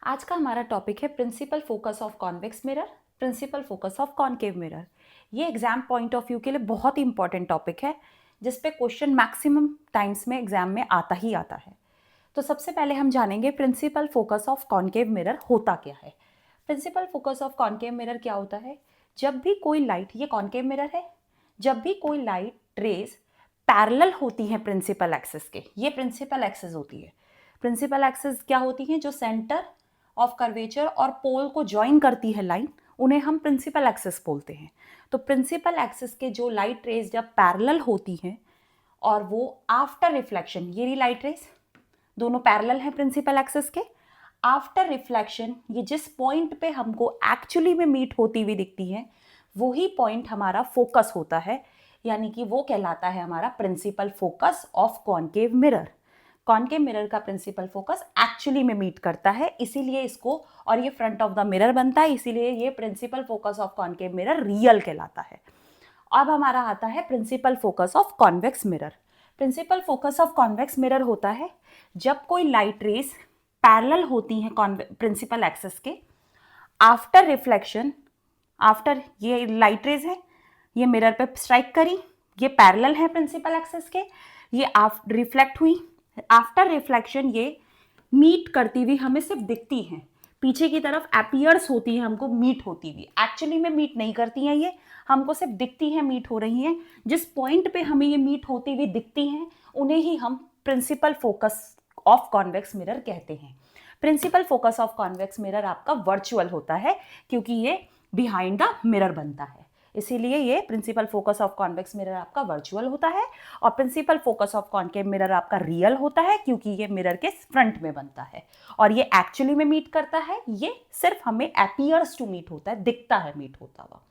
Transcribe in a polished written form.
आज का हमारा टॉपिक है principal focus of convex mirror, principal focus of concave mirror. ये एग्जाम पॉइंट ऑफ व्यू के लिए बहुत ही इंपॉर्टेंट टॉपिक है, जिस पे क्वेश्चन मैक्सिमम टाइम्स में एग्जाम में आता ही आता है। तो सबसे पहले हम जानेंगे principal focus of concave mirror होता क्या है। Principal focus of concave mirror क्या होता है? जब भी कोई लाइट, ये कॉनकेव मिरर है, जब भी कोई लाइट रेज पैरेलल होती है प्रिंसिपल एक्सिस के, ये प्रिंसिपल एक्सिस होती है। प्रिंसिपल एक्सिस क्या होती है? जो सेंटर ऑफ कर्वेचर और पोल को ज्वाइन करती है लाइन, उन्हें हम प्रिंसिपल एक्सिस बोलते हैं। तो प्रिंसिपल एक्सिस के जो लाइट रेज जब पैरेलल होती हैं और वो आफ्टर रिफ्लेक्शन, ये रही लाइट रेज, दोनों पैरेलल हैं प्रिंसिपल एक्सिस के, आफ्टर रिफ्लेक्शन ये जिस पॉइंट पे हमको एक्चुअली में मीट होती हुई दिखती है, वही पॉइंट हमारा फोकस होता है, यानी कि वो कहलाता है हमारा principal focus of concave mirror. Concave mirror का प्रिंसिपल फोकस एक्चुअली में मीट करता है, इसीलिए इसको, और ये फ्रंट ऑफ द मिरर बनता है, इसीलिए ये principal focus of concave mirror real कहलाता है। अब हमारा आता है principal focus of convex mirror. Principal focus of convex mirror होता है जब कोई लाइट रेज पैरेलल होती हैं प्रिंसिपल एक्सिस के, आफ्टर रिफ्लेक्शन, आफ्टर ये लाइट रेज है, ये मिरर पे स्ट्राइक करी, ये पैरेलल है प्रिंसिपल एक्सिस के, ये रिफ्लेक्ट हुई, आफ्टर रिफ्लेक्शन ये मीट करती हुई हमें सिर्फ दिखती हैं, पीछे की तरफ अपीयर्स होती है हमको मीट होती हुई, एक्चुअली में मीट नहीं करती हैं, ये हमको सिर्फ दिखती हैं मीट हो रही हैं। जिस पॉइंट पे हमें ये मीट होती हुई दिखती हैं, उन्हें ही हम principal focus of convex mirror कहते हैं। Principal focus of convex mirror आपका वर्चुअल होता है, क्योंकि ये बिहाइंड द मिरर बनता है, इसीलिए ये principal focus of convex mirror आपका वर्चुअल होता है। और principal focus of concave mirror आपका रियल होता है, क्योंकि ये मिरर के फ्रंट में बनता है और ये एक्चुअली में मीट करता है, ये सिर्फ हमें अपीयर्स टू मीट होता है, दिखता है मीट होता हुआ।